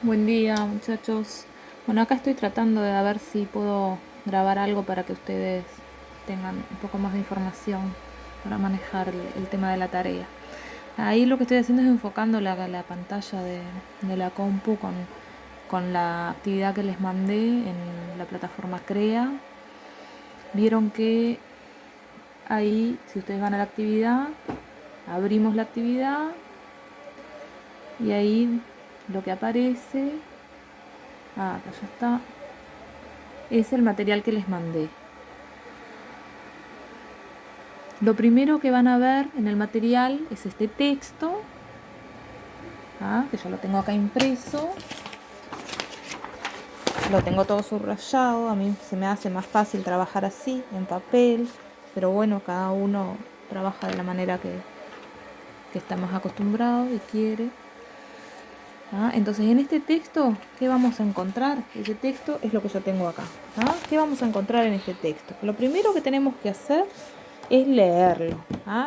Buen día, muchachos. Bueno, acá estoy tratando de ver si puedo grabar algo para que ustedes tengan un poco más de información para manejar el tema de la tarea. Ahí lo que estoy haciendo es enfocando la pantalla de la compu con la actividad que les mandé en la plataforma Crea. Vieron que ahí, si ustedes van a la actividad, abrimos la actividad y ahí lo que aparece, acá ya está, es el material que les mandé. Lo primero que van a ver en el material es este texto, que yo lo tengo acá impreso. Lo tengo todo subrayado, a mí se me hace más fácil trabajar así, en papel, pero bueno, cada uno trabaja de la manera que está más acostumbrado y quiere. Entonces en este texto, ¿qué vamos a encontrar? Ese texto es lo que yo tengo acá. ¿Qué vamos a encontrar en este texto? Lo primero que tenemos que hacer es leerlo.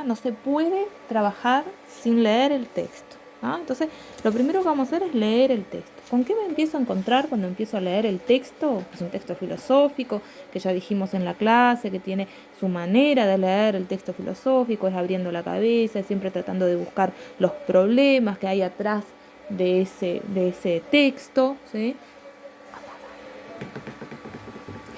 No se puede trabajar sin leer el texto. Entonces, lo primero que vamos a hacer es leer el texto. ¿Con qué me empiezo a encontrar cuando empiezo a leer el texto? Es un texto filosófico, que ya dijimos en la clase, que tiene su manera de leer el texto filosófico, es abriendo la cabeza, es siempre tratando de buscar los problemas que hay atrás de ese texto, ¿sí?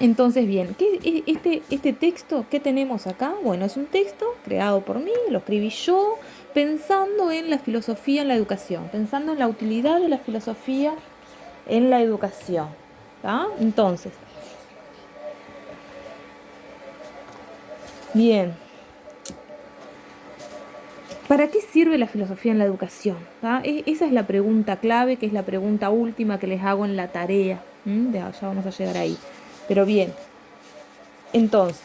Entonces, bien, este texto que tenemos acá? Bueno, es un texto creado por mí, lo escribí yo, pensando en la filosofía en la educación, pensando en la utilidad de la filosofía en la educación. Entonces, bien, ¿para qué sirve la filosofía en la educación? Esa es la pregunta clave, que es la pregunta última que les hago en la tarea. Ya vamos a llegar ahí. Pero bien, entonces,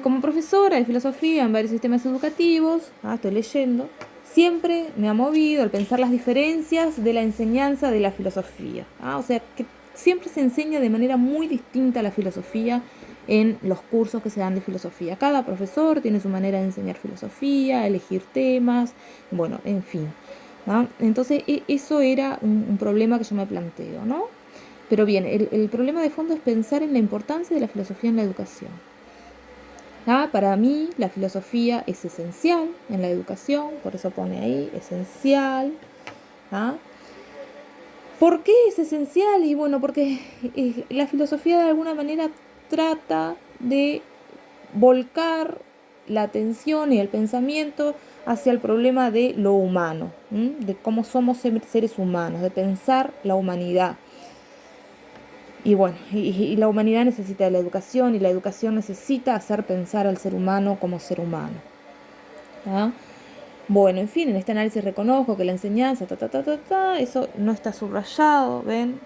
como profesora de filosofía en varios sistemas educativos, estoy leyendo, siempre me ha movido el pensar las diferencias de la enseñanza de la filosofía. O sea, que siempre se enseña de manera muy distinta la filosofía en los cursos que se dan de filosofía. Cada profesor tiene su manera de enseñar filosofía, elegir temas, bueno, en fin. Entonces, eso era un problema que yo me planteo, ¿no? Pero bien, el problema de fondo es pensar en la importancia de la filosofía en la educación. Para mí la filosofía es esencial en la educación, por eso pone ahí, esencial. ¿Por qué es esencial? Y bueno, porque la filosofía de alguna manera trata de volcar la atención y el pensamiento hacia el problema de lo humano, de cómo somos seres humanos, de pensar la humanidad. Y bueno, y la humanidad necesita de la educación y la educación necesita hacer pensar al ser humano como ser humano. Bueno, en fin, en este análisis reconozco que la enseñanza, eso no está subrayado, ¿ven?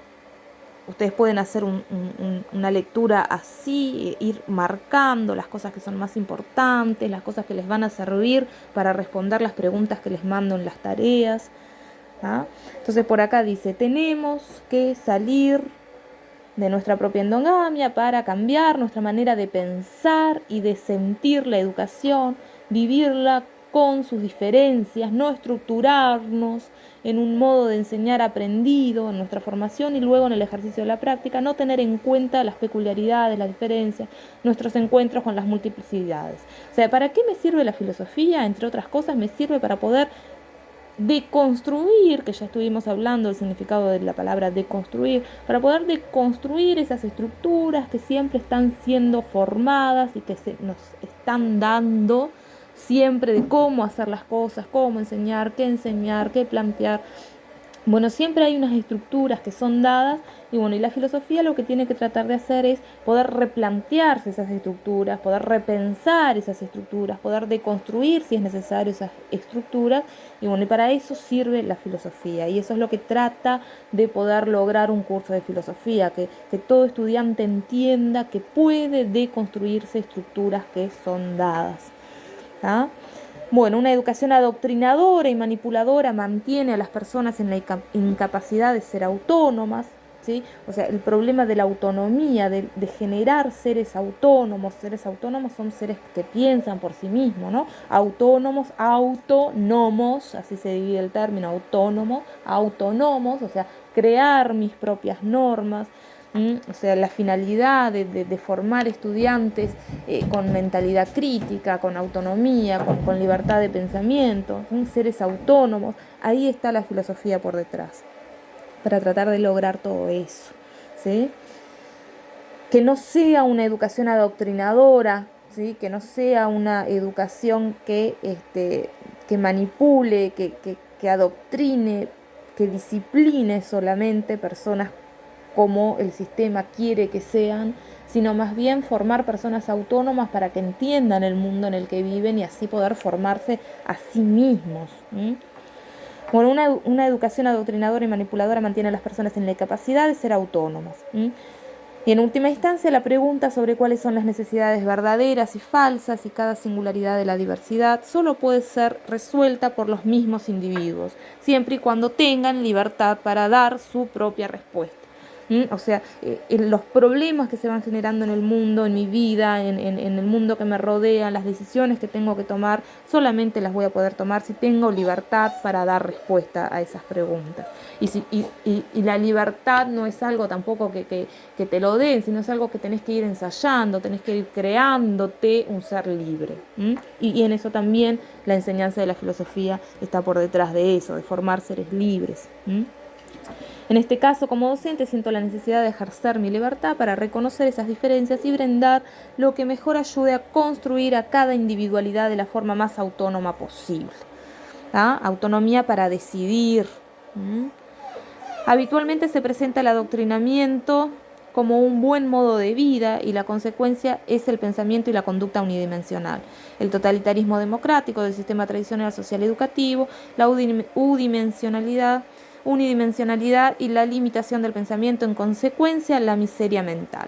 Ustedes pueden hacer una lectura así, ir marcando las cosas que son más importantes, las cosas que les van a servir para responder las preguntas que les mando en las tareas. Entonces por acá dice, tenemos que salir de nuestra propia endogamia para cambiar nuestra manera de pensar y de sentir la educación, vivirla con sus diferencias, no estructurarnos en un modo de enseñar aprendido en nuestra formación y luego en el ejercicio de la práctica, no tener en cuenta las peculiaridades, las diferencias, nuestros encuentros con las multiplicidades. O sea, ¿para qué me sirve la filosofía? Entre otras cosas, me sirve para poder deconstruir, que ya estuvimos hablando del significado de la palabra deconstruir, para poder deconstruir esas estructuras que siempre están siendo formadas y que nos están dando siempre de cómo hacer las cosas, cómo enseñar, qué plantear. Bueno, siempre hay unas estructuras que son dadas y bueno, y la filosofía lo que tiene que tratar de hacer es poder replantearse esas estructuras, poder repensar esas estructuras, poder deconstruir si es necesario esas estructuras y bueno, y para eso sirve la filosofía y eso es lo que trata de poder lograr un curso de filosofía, que todo estudiante entienda que puede deconstruirse estructuras que son dadas. Bueno, una educación adoctrinadora y manipuladora mantiene a las personas en la incapacidad de ser autónomas. ¿sí? O sea, el problema de la autonomía, de generar seres autónomos son seres que piensan por sí mismos, ¿no? Autónomos, así se divide el término, autónomos, o sea, crear mis propias normas. O sea, la finalidad de formar estudiantes con mentalidad crítica, con autonomía, con libertad de pensamiento, seres autónomos, ahí está la filosofía por detrás, para tratar de lograr todo eso, ¿sí? Que no sea una educación adoctrinadora, ¿sí? Que no sea una educación que manipule, que adoctrine, que discipline solamente personas como el sistema quiere que sean, sino más bien formar personas autónomas para que entiendan el mundo en el que viven y así poder formarse a sí mismos. Bueno, una educación adoctrinadora y manipuladora mantiene a las personas en la incapacidad de ser autónomas. Y en última instancia, la pregunta sobre cuáles son las necesidades verdaderas y falsas y cada singularidad de la diversidad solo puede ser resuelta por los mismos individuos, siempre y cuando tengan libertad para dar su propia respuesta. O sea, los problemas que se van generando en el mundo, en mi vida, en el mundo que me rodea, las decisiones que tengo que tomar, solamente las voy a poder tomar si tengo libertad para dar respuesta a esas preguntas. Y la libertad no es algo tampoco que te lo den, sino es algo que tenés que ir ensayando, tenés que ir creándote un ser libre. Y en eso también la enseñanza de la filosofía está por detrás de eso, de formar seres libres. En este caso, como docente, siento la necesidad de ejercer mi libertad para reconocer esas diferencias y brindar lo que mejor ayude a construir a cada individualidad de la forma más autónoma posible. Autonomía para decidir. Habitualmente se presenta el adoctrinamiento como un buen modo de vida y la consecuencia es el pensamiento y la conducta unidimensional. El totalitarismo democrático del sistema tradicional social educativo, la unidimensionalidad y la limitación del pensamiento, en consecuencia la miseria mental.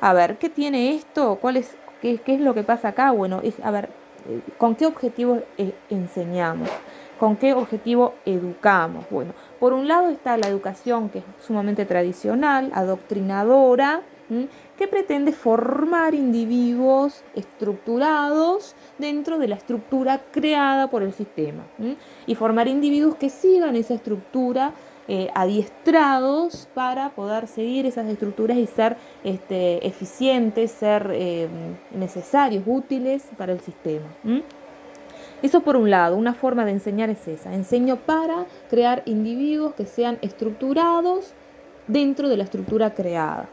A ver, ¿qué tiene esto? ¿Qué es lo que pasa acá? Bueno, ¿con qué objetivo enseñamos? ¿Con qué objetivo educamos? Bueno, por un lado está la educación que es sumamente tradicional, adoctrinadora, que pretende formar individuos estructurados dentro de la estructura creada por el sistema, y formar individuos que sigan esa estructura adiestrados para poder seguir esas estructuras y ser eficientes, ser necesarios, útiles para el sistema. Eso por un lado, una forma de enseñar es esa. Enseño para crear individuos que sean estructurados dentro de la estructura creada.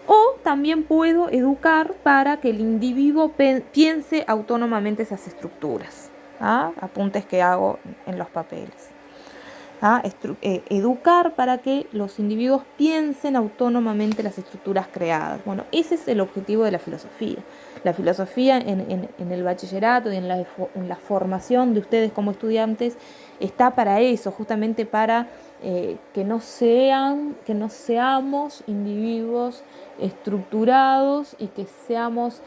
O también puedo educar para que el individuo piense autónomamente esas estructuras. Apuntes que hago en los papeles. Educar para que los individuos piensen autónomamente las estructuras creadas. Bueno, ese es el objetivo de la filosofía. La filosofía en el bachillerato y en la formación de ustedes como estudiantes está para eso, justamente para que no seamos individuos estructurados y que seamos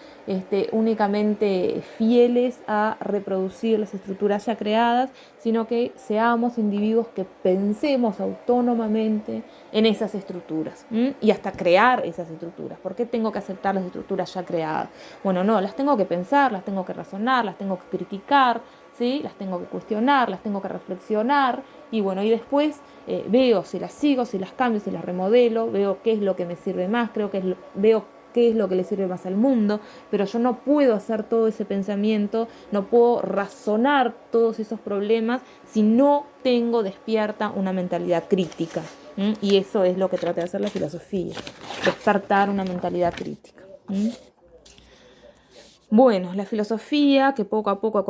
únicamente fieles a reproducir las estructuras ya creadas, sino que seamos individuos que pensemos autónomamente en esas estructuras y hasta crear esas estructuras. ¿Por qué tengo que aceptar las estructuras ya creadas? Bueno, no, las tengo que pensar, las tengo que razonar, las tengo que criticar, ¿sí? Las tengo que cuestionar, las tengo que reflexionar y bueno, y después veo si las sigo, si las cambio, si las remodelo, veo qué es lo que me sirve más, veo qué es lo que le sirve más al mundo, pero yo no puedo hacer todo ese pensamiento, no puedo razonar todos esos problemas si no tengo despierta una mentalidad crítica. Y eso es lo que trata de hacer la filosofía, despertar una mentalidad crítica. Bueno, la filosofía que poco a poco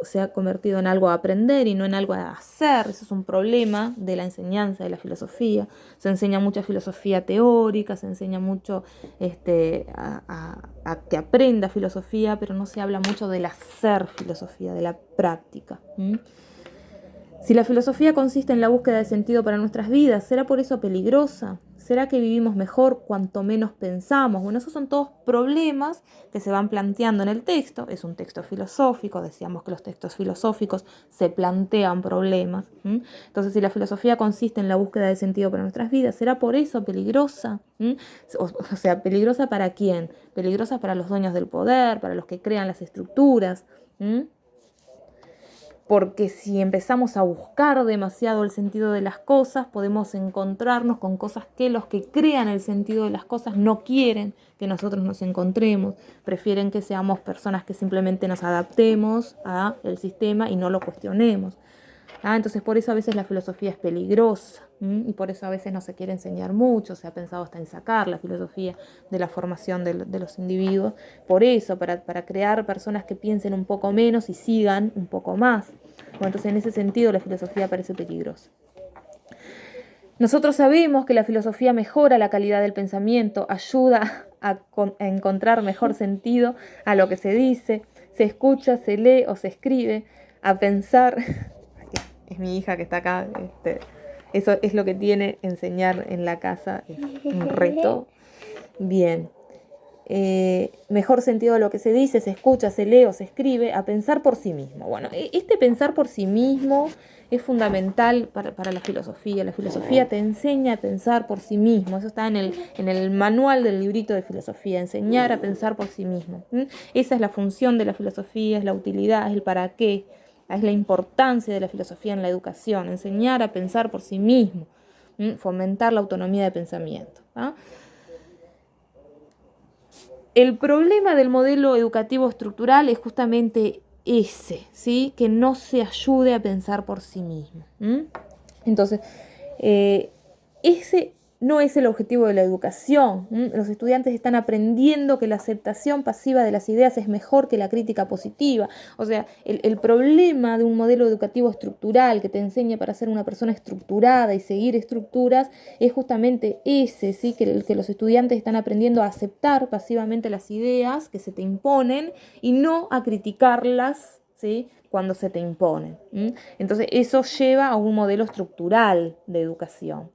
se ha convertido en algo a aprender y no en algo a hacer. Eso es un problema de la enseñanza de la filosofía. Se enseña mucha filosofía teórica, se enseña mucho a que aprenda filosofía, pero no se habla mucho del hacer filosofía, de la práctica. Si la filosofía consiste en la búsqueda de sentido para nuestras vidas, ¿será por eso peligrosa? ¿Será que vivimos mejor cuanto menos pensamos? Bueno, esos son todos problemas que se van planteando en el texto. Es un texto filosófico, decíamos que los textos filosóficos se plantean problemas. Entonces, si la filosofía consiste en la búsqueda de sentido para nuestras vidas, ¿será por eso peligrosa? O sea, ¿peligrosa para quién? Peligrosa para los dueños del poder, para los que crean las estructuras. Porque si empezamos a buscar demasiado el sentido de las cosas, podemos encontrarnos con cosas que los que crean el sentido de las cosas no quieren que nosotros nos encontremos, prefieren que seamos personas que simplemente nos adaptemos al sistema y no lo cuestionemos. Entonces por eso a veces la filosofía es peligrosa, y por eso a veces no se quiere enseñar mucho, se ha pensado hasta en sacar la filosofía de la formación de los individuos, por eso, para crear personas que piensen un poco menos y sigan un poco más. Bueno, entonces en ese sentido la filosofía parece peligrosa. Nosotros sabemos que la filosofía mejora la calidad del pensamiento, ayuda a encontrar mejor sentido a lo que se dice, se escucha, se lee o se escribe, a pensar. Es mi hija que está acá, eso es lo que tiene enseñar en la casa, es un reto. Bien, mejor sentido de lo que se dice, se escucha, se lee o se escribe, a pensar por sí mismo. Bueno, este pensar por sí mismo es fundamental para la filosofía. La filosofía te enseña a pensar por sí mismo. Eso está en el manual del librito de filosofía, enseñar a pensar por sí mismo. Esa es la función de la filosofía, es la utilidad, es el para qué. Es la importancia de la filosofía en la educación, enseñar a pensar por sí mismo, fomentar la autonomía de pensamiento. El problema del modelo educativo estructural es justamente ese, ¿sí? Que no se ayude a pensar por sí mismo. Entonces, ese no es el objetivo de la educación. Los estudiantes están aprendiendo que la aceptación pasiva de las ideas es mejor que la crítica positiva. O sea, el problema de un modelo educativo estructural que te enseña para ser una persona estructurada y seguir estructuras es justamente ese, ¿sí? Que los estudiantes están aprendiendo a aceptar pasivamente las ideas que se te imponen y no a criticarlas, ¿sí? Cuando se te imponen. Entonces, eso lleva a un modelo estructural de educación.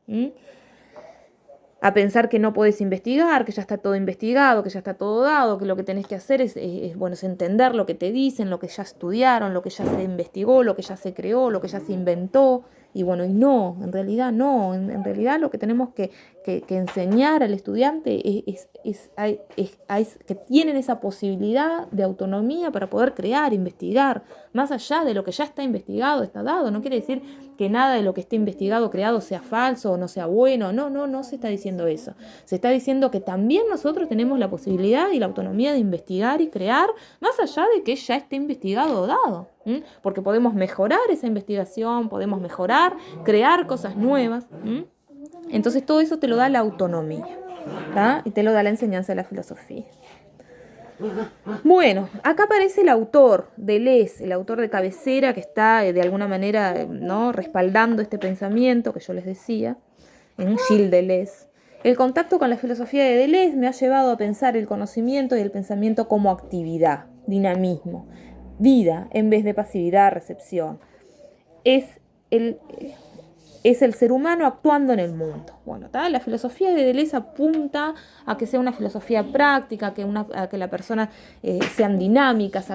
A pensar que no podés investigar, que ya está todo investigado, que ya está todo dado, que lo que tenés que hacer es entender lo que te dicen, lo que ya estudiaron, lo que ya se investigó, lo que ya se creó, lo que ya se inventó. Y no, en realidad no. En realidad lo que tenemos que enseñar al estudiante es que tienen esa posibilidad de autonomía para poder crear, investigar, más allá de lo que ya está investigado, está dado. No quiere decir que nada de lo que esté investigado, creado, sea falso o no sea bueno. No se está diciendo eso. Se está diciendo que también nosotros tenemos la posibilidad y la autonomía de investigar y crear, más allá de que ya esté investigado o dado. Porque podemos mejorar esa investigación, podemos mejorar, crear cosas nuevas. Entonces todo eso te lo da la autonomía, ¿tá? Y te lo da la enseñanza de la filosofía. Bueno, acá aparece el autor, Deleuze, el autor de cabecera que está de alguna manera, ¿no?, respaldando este pensamiento que yo les decía, en Gilles Deleuze. El contacto con la filosofía de Deleuze me ha llevado a pensar el conocimiento y el pensamiento como actividad, dinamismo, vida en vez de pasividad, recepción. Es el ser humano actuando en el mundo. Bueno, la filosofía de Deleuze apunta a que sea una filosofía práctica, a que la persona sean dinámicas,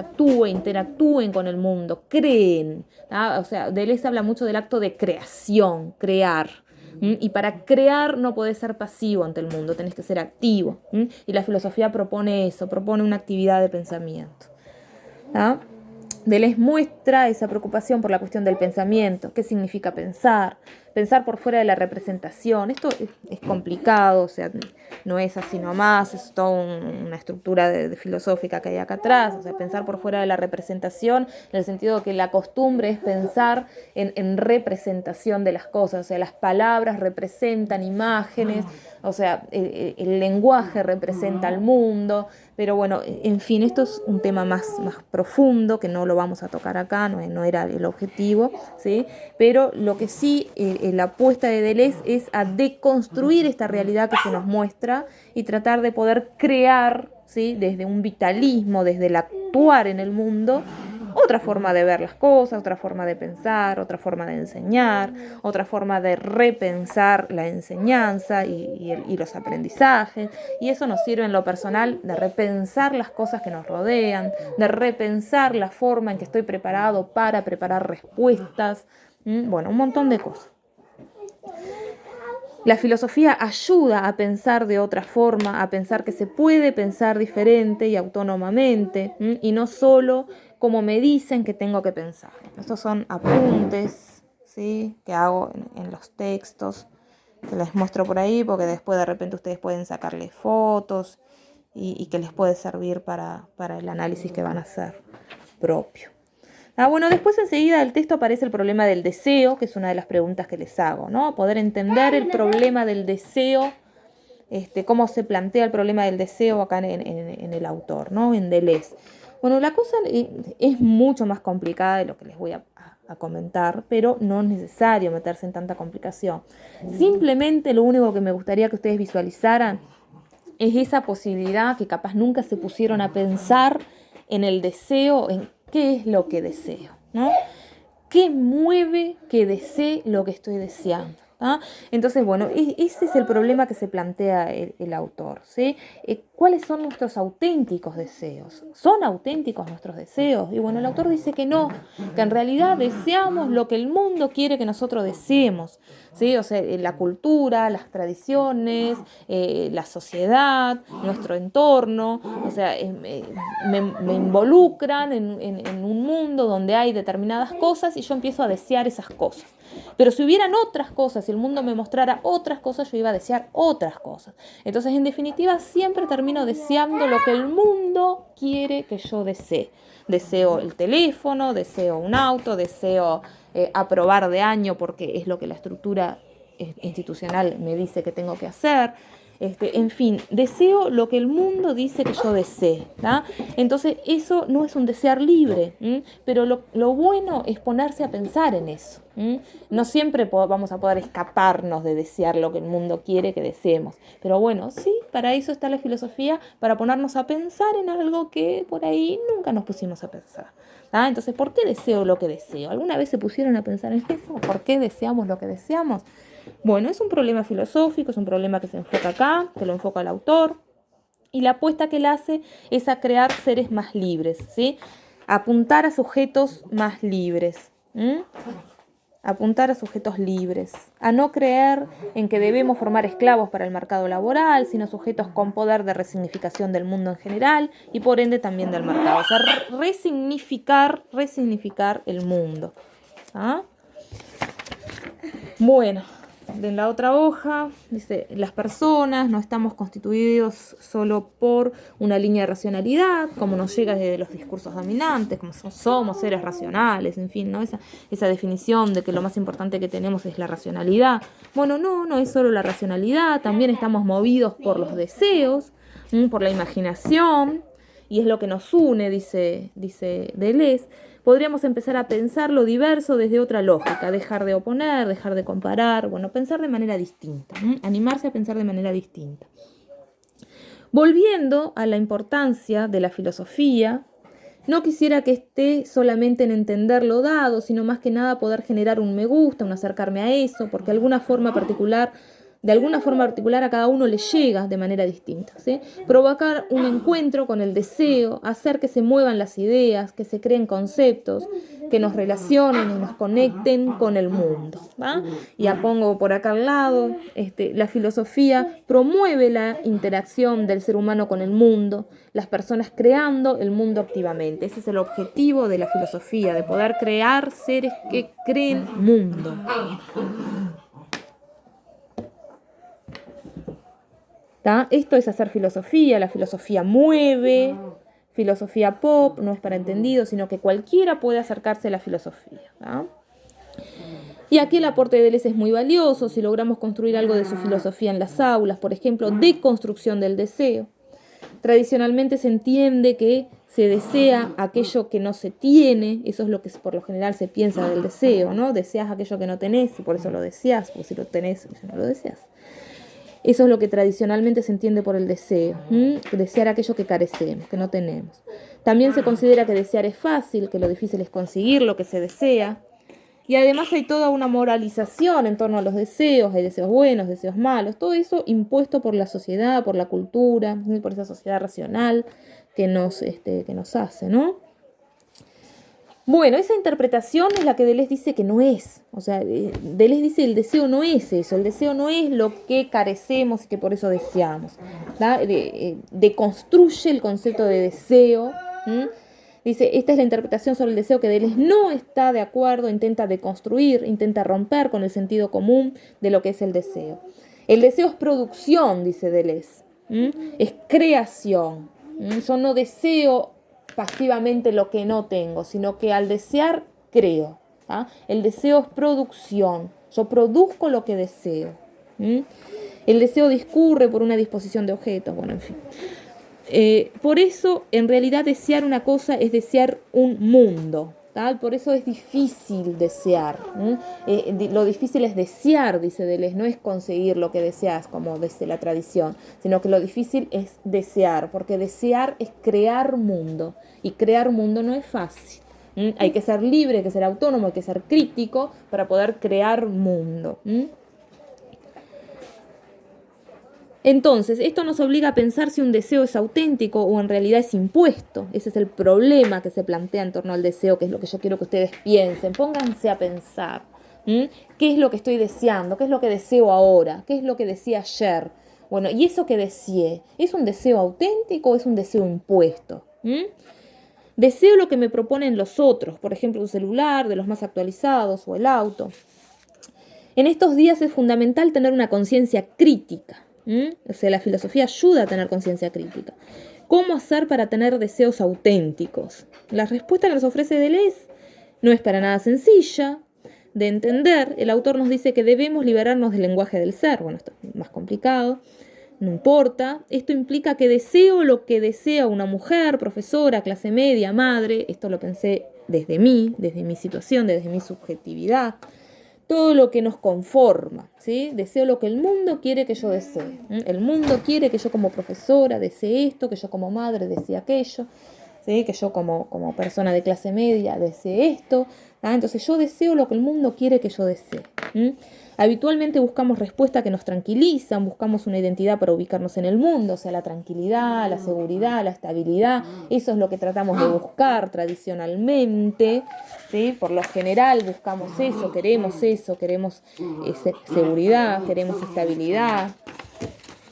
interactúen con el mundo, creen. O sea, Deleuze habla mucho del acto de creación, crear. Y para crear no podés ser pasivo ante el mundo, tenés que ser activo. Y la filosofía propone eso, propone una actividad de pensamiento. Deleuze muestra esa preocupación por la cuestión del pensamiento. ¿Qué significa pensar? Pensar por fuera de la representación. Esto es complicado, o sea, no es así nomás, es toda una estructura de filosófica que hay acá atrás. O sea, pensar por fuera de la representación, en el sentido de que la costumbre es pensar en representación de las cosas. O sea, las palabras representan imágenes, o sea, el lenguaje representa al mundo. Pero bueno, en fin, esto es un tema más profundo que no lo vamos a tocar acá, no era el objetivo, ¿sí? Pero lo que sí, la apuesta de Deleuze es a deconstruir esta realidad que se nos muestra y tratar de poder crear, ¿sí?, desde un vitalismo, desde el actuar en el mundo, otra forma de ver las cosas, otra forma de pensar, otra forma de enseñar, otra forma de repensar la enseñanza y los aprendizajes. Y eso nos sirve en lo personal de repensar las cosas que nos rodean, de repensar la forma en que estoy preparado para preparar respuestas. Bueno, un montón de cosas. La filosofía ayuda a pensar de otra forma, a pensar que se puede pensar diferente y autónomamente, y no solo como me dicen que tengo que pensar. Estos son apuntes, ¿sí?, que hago en los textos, que les muestro por ahí, porque después de repente ustedes pueden sacarle fotos y que les puede servir para el análisis que van a hacer propio. Bueno, después enseguida del texto aparece el problema del deseo, que es una de las preguntas que les hago, ¿no? Poder entender el problema del deseo, cómo se plantea el problema del deseo acá en el autor, ¿no? En Deleuze. Bueno, la cosa es mucho más complicada de lo que les voy a comentar, pero no es necesario meterse en tanta complicación. Simplemente lo único que me gustaría que ustedes visualizaran es esa posibilidad que capaz nunca se pusieron a pensar en el deseo, en qué es lo que deseo, ¿no? ¿Qué mueve que desee lo que estoy deseando? Entonces, bueno, ese es el problema que se plantea el autor, ¿sí? ¿Cuáles son nuestros auténticos deseos? ¿Son auténticos nuestros deseos? Y bueno, el autor dice que no, que en realidad deseamos lo que el mundo quiere que nosotros deseemos, ¿sí? O sea, la cultura, las tradiciones, la sociedad, nuestro entorno, o sea, me involucran en un mundo donde hay determinadas cosas y yo empiezo a desear esas cosas. Pero si hubieran otras cosas, si el mundo me mostrara otras cosas, yo iba a desear otras cosas. Entonces, en definitiva, siempre termino deseando lo que el mundo quiere que yo desee. Deseo el teléfono, deseo un auto, deseo aprobar de año porque es lo que la estructura institucional me dice que tengo que hacer. En fin, deseo lo que el mundo dice que yo desee, ¿tá? Entonces eso no es un desear libre, pero lo bueno es ponerse a pensar en eso. No siempre vamos a poder escaparnos de desear lo que el mundo quiere que deseemos, pero bueno, sí, para eso está la filosofía, para ponernos a pensar en algo que por ahí nunca nos pusimos a pensar. Entonces, ¿por qué deseo lo que deseo? ¿Alguna vez se pusieron a pensar en eso? ¿Por qué deseamos lo que deseamos? Bueno, es un problema filosófico, es un problema que se enfoca acá, que lo enfoca el autor, y la apuesta que él hace es a crear seres más libres, ¿sí? Apuntar a sujetos más libres, apuntar a sujetos libres, a no creer en que debemos formar esclavos para el mercado laboral, sino sujetos con poder de resignificación del mundo en general y por ende también del mercado, o sea, resignificar el mundo. Bueno, en la otra hoja dice, las personas no estamos constituidos solo por una línea de racionalidad, como nos llega desde los discursos dominantes, como somos seres racionales, en fin, ¿no? Esa definición de que lo más importante que tenemos es la racionalidad. Bueno, no es solo la racionalidad, también estamos movidos por los deseos, por la imaginación, y es lo que nos une, dice Deleuze. Podríamos empezar a pensar lo diverso desde otra lógica, dejar de oponer, dejar de comparar, bueno, pensar de manera distinta, animarse a pensar de manera distinta. Volviendo a la importancia de la filosofía, no quisiera que esté solamente en entender lo dado, sino más que nada poder generar un me gusta, un acercarme a eso, porque de alguna forma particular a cada uno le llega de manera distinta, ¿sí? Provocar un encuentro con el deseo, hacer que se muevan las ideas, que se creen conceptos, que nos relacionen y nos conecten con el mundo, ¿va? Ya pongo por acá al lado, la filosofía promueve la interacción del ser humano con el mundo, las personas creando el mundo activamente. Ese es el objetivo de la filosofía, de poder crear seres que creen mundo. Esto es hacer filosofía, la filosofía mueve, filosofía pop, no es para entendidos, sino que cualquiera puede acercarse a la filosofía. Y aquí el aporte de Deleuze es muy valioso si logramos construir algo de su filosofía en las aulas, por ejemplo, deconstrucción del deseo. Tradicionalmente se entiende que se desea aquello que no se tiene, eso es lo que por lo general se piensa del deseo, ¿no? Deseas aquello que no tenés y por eso lo deseas, porque si lo tenés, no lo deseas. Eso es lo que tradicionalmente se entiende por el deseo. Desear aquello que carecemos, que no tenemos. También se considera que desear es fácil, que lo difícil es conseguir lo que se desea. Y además hay toda una moralización en torno a los deseos, hay deseos buenos, deseos malos, todo eso impuesto por la sociedad, por la cultura, por esa sociedad racional que nos hace, ¿no? Bueno, esa interpretación es la que Deleuze dice que no es. O sea, Deleuze dice el deseo no es eso, el deseo no es lo que carecemos y que por eso deseamos. Deconstruye el concepto de deseo. Dice, esta es la interpretación sobre el deseo que Deleuze no está de acuerdo, intenta deconstruir, intenta romper con el sentido común de lo que es el deseo. El deseo es producción, dice Deleuze, es creación. Yo no deseo pasivamente lo que no tengo, sino que al desear creo. El deseo es producción, yo produzco lo que deseo. El deseo discurre por una disposición de objetos, bueno, en fin. Por eso, en realidad, desear una cosa es desear un mundo. Por eso es difícil desear. Lo difícil es desear, dice Deleuze, no es conseguir lo que deseas, como dice la tradición, sino que lo difícil es desear, porque desear es crear mundo, y crear mundo no es fácil. Hay que ser libre, hay que ser autónomo, hay que ser crítico para poder crear mundo. Entonces, esto nos obliga a pensar si un deseo es auténtico o en realidad es impuesto. Ese es el problema que se plantea en torno al deseo, que es lo que yo quiero que ustedes piensen. Pónganse a pensar. ¿Qué es lo que estoy deseando? ¿Qué es lo que deseo ahora? ¿Qué es lo que deseé ayer? Bueno, ¿y eso que deseé? ¿Es un deseo auténtico o es un deseo impuesto? Deseo lo que me proponen los otros, por ejemplo, un celular, de los más actualizados, o el auto. En estos días es fundamental tener una conciencia crítica. O sea, la filosofía ayuda a tener conciencia crítica. ¿Cómo hacer para tener deseos auténticos? La respuesta que nos ofrece Deleuze no es para nada sencilla de entender. El autor nos dice que debemos liberarnos del lenguaje del ser. Bueno, esto es más complicado, no importa. Esto implica que deseo lo que desea una mujer, profesora, clase media, madre. Esto lo pensé desde mi situación, desde mi subjetividad. Todo lo que nos conforma, ¿sí? Deseo lo que el mundo quiere que yo desee. El mundo quiere que yo como profesora desee esto, que yo como madre desee aquello, ¿sí? Que yo como persona de clase media desee esto. Entonces yo deseo lo que el mundo quiere que yo desee. Habitualmente buscamos respuestas que nos tranquilizan, buscamos una identidad para ubicarnos en el mundo, o sea, la tranquilidad, la seguridad, la estabilidad. Eso es lo que tratamos de buscar tradicionalmente, ¿sí? Por lo general buscamos eso, queremos seguridad, queremos estabilidad.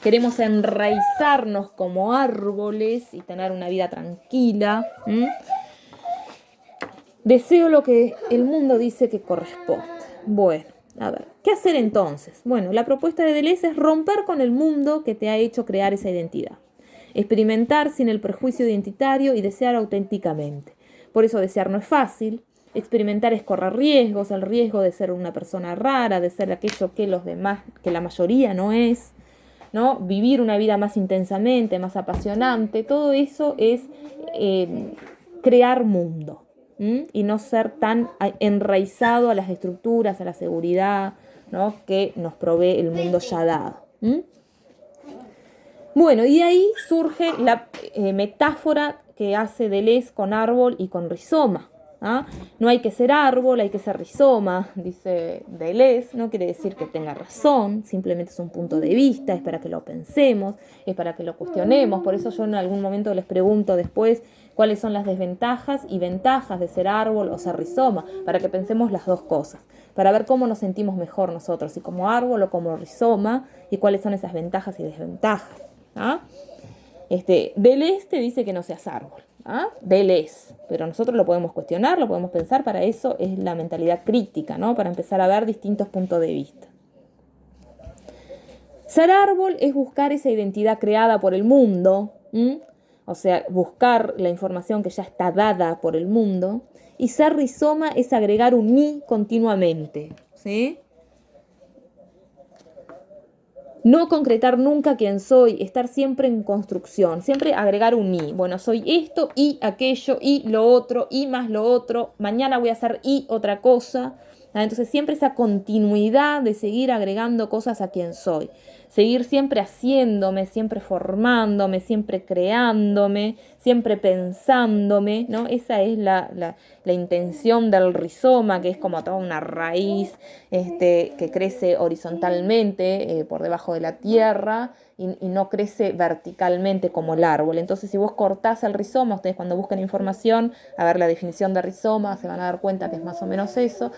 Queremos enraizarnos como árboles y tener una vida tranquila. Deseo lo que el mundo dice que corresponde. Bueno, a ver, ¿qué hacer entonces? Bueno, la propuesta de Deleuze es romper con el mundo que te ha hecho crear esa identidad. Experimentar sin el prejuicio identitario y desear auténticamente. Por eso desear no es fácil. Experimentar es correr riesgos, el riesgo de ser una persona rara, de ser aquello que los demás, que la mayoría no es, ¿no? Vivir una vida más intensamente, más apasionante, todo eso es crear mundo. Y no ser tan enraizado a las estructuras, a la seguridad, ¿no? Que nos provee el mundo ya dado. Bueno, y ahí surge la metáfora que hace Deleuze con árbol y con rizoma. No hay que ser árbol, hay que ser rizoma, dice Deleuze. No quiere decir que tenga razón, simplemente es un punto de vista, es para que lo pensemos, es para que lo cuestionemos. Por eso yo en algún momento les pregunto después cuáles son las desventajas y ventajas de ser árbol o ser rizoma, para que pensemos las dos cosas, para ver cómo nos sentimos mejor nosotros, si como árbol o como rizoma, y cuáles son esas ventajas y desventajas. Deleuze te dice que no seas árbol. Deleuze, pero nosotros lo podemos cuestionar, lo podemos pensar. Para eso es la mentalidad crítica, ¿no? Para empezar a ver distintos puntos de vista. Ser árbol es buscar esa identidad creada por el mundo, o sea, buscar la información que ya está dada por el mundo. Y ser rizoma es agregar un ni continuamente, ¿sí? No concretar nunca quién soy, estar siempre en construcción, siempre agregar un y. Bueno, soy esto y aquello y lo otro y más lo otro. Mañana voy a hacer y otra cosa. Entonces siempre esa continuidad de seguir agregando cosas a quien soy, seguir siempre haciéndome, siempre formándome, siempre creándome, siempre pensándome, ¿no? Esa es la intención del rizoma, que es como toda una raíz que crece horizontalmente por debajo de la tierra y no crece verticalmente como el árbol. Entonces, si vos cortás el rizoma, ustedes cuando buscan información, a ver la definición de rizoma, se van a dar cuenta que es más o menos eso.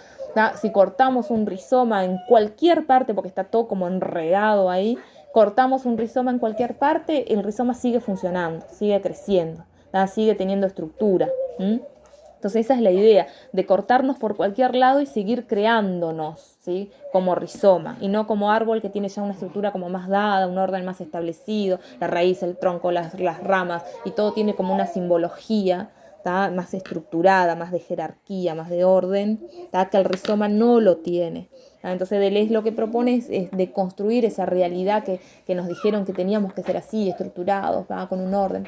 Si cortamos un rizoma en cualquier parte, porque está todo como enredado ahí, cortamos un rizoma en cualquier parte, el rizoma sigue funcionando, sigue creciendo, sigue teniendo estructura. Entonces esa es la idea, de cortarnos por cualquier lado y seguir creándonos, ¿sí? Como rizoma, y no como árbol que tiene ya una estructura como más dada, un orden más establecido, la raíz, el tronco, las ramas, y todo tiene como una simbología, ¿tá? Más estructurada, más de jerarquía, más de orden, ¿tá? Que el rizoma no lo tiene. Entonces Deleuze lo que propone es de construir esa realidad que nos dijeron que teníamos que ser así, estructurados, con un orden,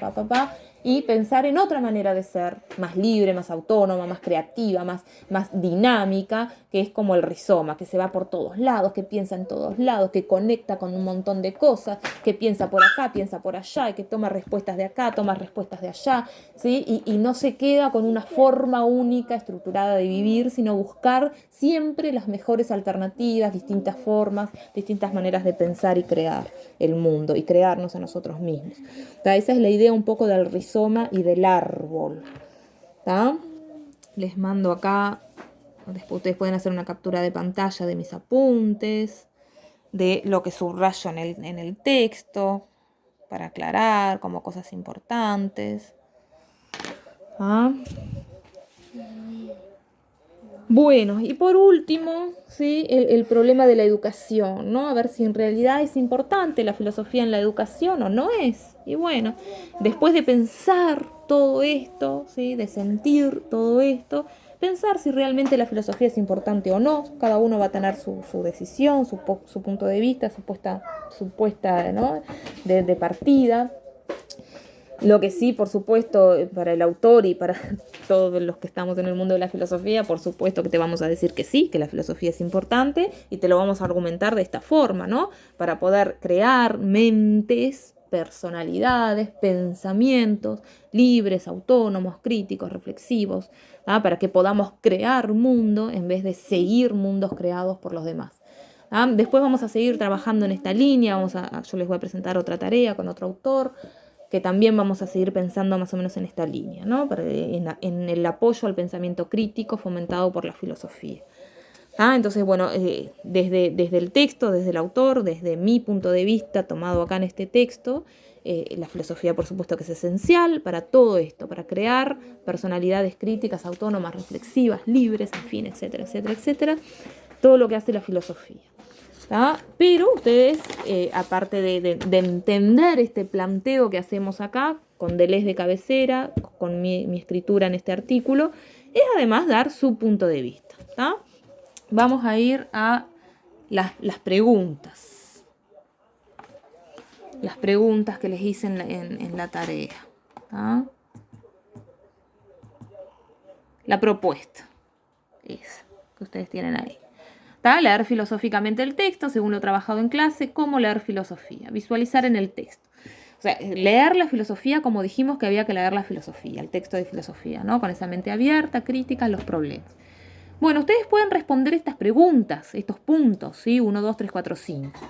y pensar en otra manera de ser, más libre, más autónoma, más creativa, más dinámica, que es como el rizoma, que se va por todos lados, que piensa en todos lados, que conecta con un montón de cosas, que piensa por acá, piensa por allá, y que toma respuestas de acá, toma respuestas de allá, ¿sí? Y no se queda con una forma única, estructurada de vivir, sino buscar siempre las mejores alternativas, distintas formas, distintas maneras de pensar y crear el mundo y crearnos a nosotros mismos. Esa es la idea un poco del rizoma y del árbol. ¿Tá? Les mando acá, después ustedes pueden hacer una captura de pantalla de mis apuntes, de lo que subrayo en el texto, para aclarar como cosas importantes. ¿Ah? Bueno, y por último, ¿sí? El problema de la educación, ¿no? A ver si en realidad es importante la filosofía en la educación o no es. Y bueno, después de pensar todo esto, ¿sí? De sentir todo esto, pensar si realmente la filosofía es importante o no. Cada uno va a tener su decisión, su punto de vista, su puesta, ¿no? de partida. Lo que sí, por supuesto, para el autor y para todos los que estamos en el mundo de la filosofía, por supuesto que te vamos a decir que sí, que la filosofía es importante y te lo vamos a argumentar de esta forma, ¿no? Para poder crear mentes, personalidades, pensamientos libres, autónomos, críticos, reflexivos, para que podamos crear mundo en vez de seguir mundos creados por los demás. Después vamos a seguir trabajando en esta línea, yo les voy a presentar otra tarea con otro autor, que también vamos a seguir pensando más o menos en esta línea, ¿no? En el apoyo al pensamiento crítico fomentado por la filosofía. Entonces, bueno, desde el texto, desde el autor, desde mi punto de vista tomado acá en este texto, la filosofía por supuesto que es esencial para todo esto, para crear personalidades críticas, autónomas, reflexivas, libres, en fin, etcétera, etcétera, etcétera, todo lo que hace la filosofía. Pero ustedes, aparte de entender este planteo que hacemos acá, con Deleuze de cabecera, con mi escritura en este artículo, es además dar su punto de vista. Vamos a ir a las preguntas. Las preguntas que les hice en la tarea. La propuesta. Esa que ustedes tienen ahí. Leer filosóficamente el texto, según lo trabajado en clase, cómo leer filosofía, visualizar en el texto. O sea, leer la filosofía como dijimos que había que leer la filosofía, el texto de filosofía, ¿no? Con esa mente abierta, crítica, los problemas. Bueno, ustedes pueden responder estas preguntas, estos puntos, ¿sí? 1, 2, 3, 4, 5.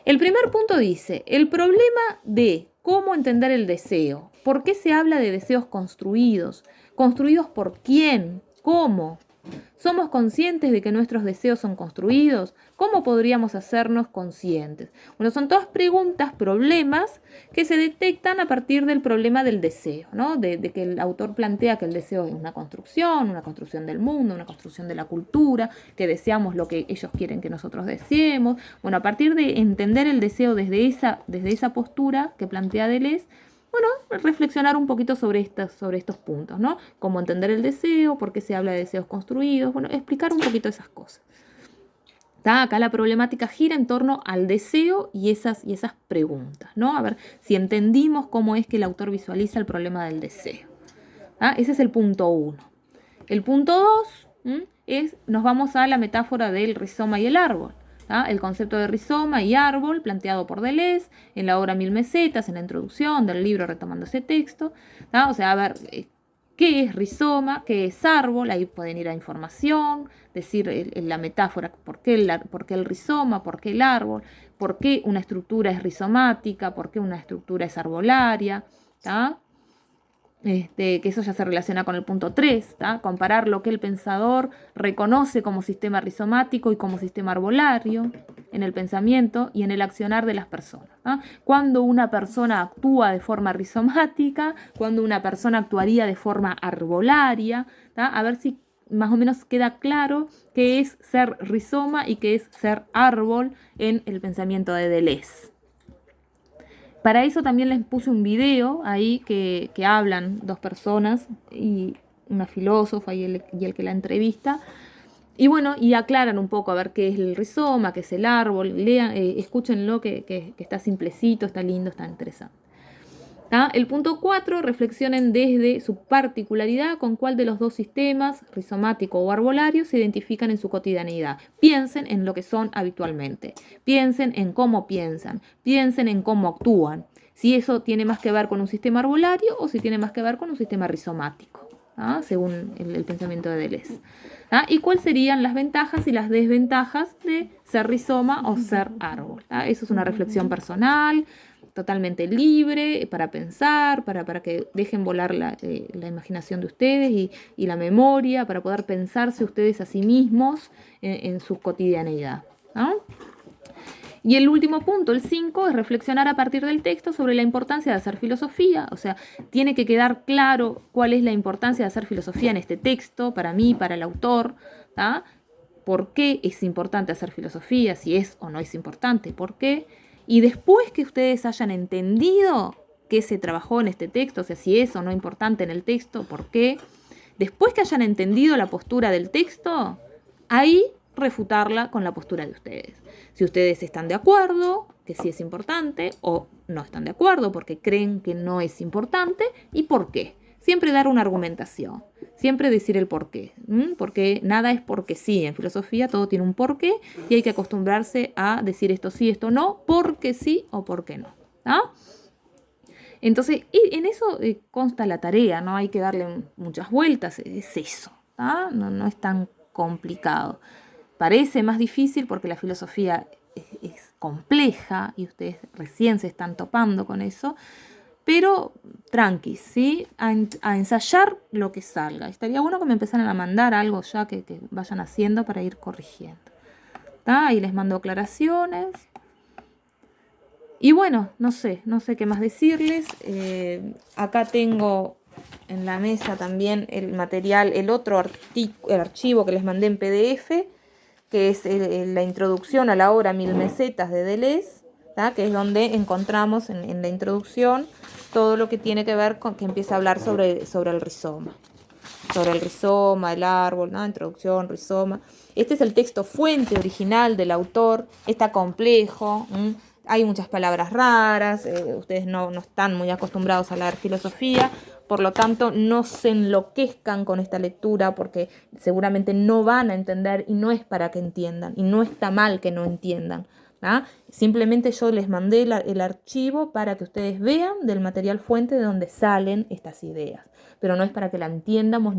El primer punto dice, el problema de cómo entender el deseo. ¿Por qué se habla de deseos construidos? ¿Construidos por quién? ¿Cómo? ¿Somos conscientes de que nuestros deseos son construidos? ¿Cómo podríamos hacernos conscientes? Bueno, son todas preguntas, problemas que se detectan a partir del problema del deseo, ¿no? De que el autor plantea que el deseo es una construcción del mundo, una construcción de la cultura, que deseamos lo que ellos quieren que nosotros deseemos. Bueno, a partir de entender el deseo desde esa postura que plantea Deleuze, bueno, reflexionar un poquito sobre estos puntos, ¿no? Cómo entender el deseo, por qué se habla de deseos construidos, bueno, explicar un poquito esas cosas. Acá la problemática gira en torno al deseo y esas preguntas, ¿no? A ver si entendimos cómo es que el autor visualiza el problema del deseo. Ese es el punto 1. El punto 2 nos vamos a la metáfora del rizoma y el árbol. El concepto de rizoma y árbol planteado por Deleuze en la obra Mil Mesetas, en la introducción del libro retomando ese texto. O sea, a ver, ¿qué es rizoma? ¿Qué es árbol? Ahí pueden ir a información, decir la metáfora, ¿por qué el rizoma? ¿Por qué el árbol? ¿Por qué una estructura es rizomática? ¿Por qué una estructura es arbolaria? Que eso ya se relaciona con el punto 3, comparar lo que el pensador reconoce como sistema rizomático y como sistema arbolario en el pensamiento y en el accionar de las personas. Cuando una persona actúa de forma rizomática, cuando una persona actuaría de forma arbolaria, a ver si más o menos queda claro qué es ser rizoma y qué es ser árbol en el pensamiento de Deleuze. Para eso también les puse un video ahí que hablan dos personas, y una filósofa y el que la entrevista. Y bueno, y aclaran un poco a ver qué es el rizoma, qué es el árbol. Lean, escúchenlo que está simplecito, está lindo, está interesante. El punto 4, reflexionen desde su particularidad con cuál de los dos sistemas, rizomático o arbolario, se identifican en su cotidianeidad. Piensen en lo que son habitualmente, piensen en cómo piensan, piensen en cómo actúan, si eso tiene más que ver con un sistema arbolario o si tiene más que ver con un sistema rizomático, según el pensamiento de Deleuze. ¿Y cuáles serían las ventajas y las desventajas de ser rizoma o ser árbol? Eso es una reflexión personal, totalmente libre, para pensar, para que dejen volar la imaginación de ustedes y la memoria, para poder pensarse ustedes a sí mismos en su cotidianeidad. Y el último punto, el 5, es reflexionar a partir del texto sobre la importancia de hacer filosofía. O sea, tiene que quedar claro cuál es la importancia de hacer filosofía en este texto, para mí, para el autor. ¿Por qué es importante hacer filosofía? Si es o no es importante, ¿por qué? Y después que ustedes hayan entendido qué se trabajó en este texto, o sea, si es o no importante en el texto, ¿por qué? Después que hayan entendido la postura del texto, ahí refutarla con la postura de ustedes. Si ustedes están de acuerdo, que sí es importante, o no están de acuerdo porque creen que no es importante, ¿y por qué? Siempre dar una argumentación, siempre decir el por qué, porque nada es porque sí, en filosofía todo tiene un porqué y hay que acostumbrarse a decir esto sí, esto no, porque sí o porque no. Entonces, en eso consta la tarea, no hay que darle muchas vueltas, es eso, no es tan complicado. Parece más difícil porque la filosofía es compleja y ustedes recién se están topando con eso, pero tranqui, ¿sí? A ensayar lo que salga. Estaría bueno que me empezaran a mandar algo ya que vayan haciendo para ir corrigiendo. Ahí les mando aclaraciones. Y bueno, no sé qué más decirles. Acá tengo en la mesa también el material, el archivo que les mandé en PDF, que es la introducción a la obra Mil Mesetas de Deleuze, que es donde encontramos en la introducción todo lo que tiene que ver con que empieza a hablar sobre el rizoma. Sobre el rizoma, el árbol, introducción, rizoma. Este es el texto fuente original del autor, está complejo, hay muchas palabras raras, ustedes no están muy acostumbrados a leer filosofía, por lo tanto no se enloquezcan con esta lectura porque seguramente no van a entender y no es para que entiendan y no está mal que no entiendan. Simplemente yo les mandé el archivo para que ustedes vean del material fuente de donde salen estas ideas, pero no es para que la entiendamos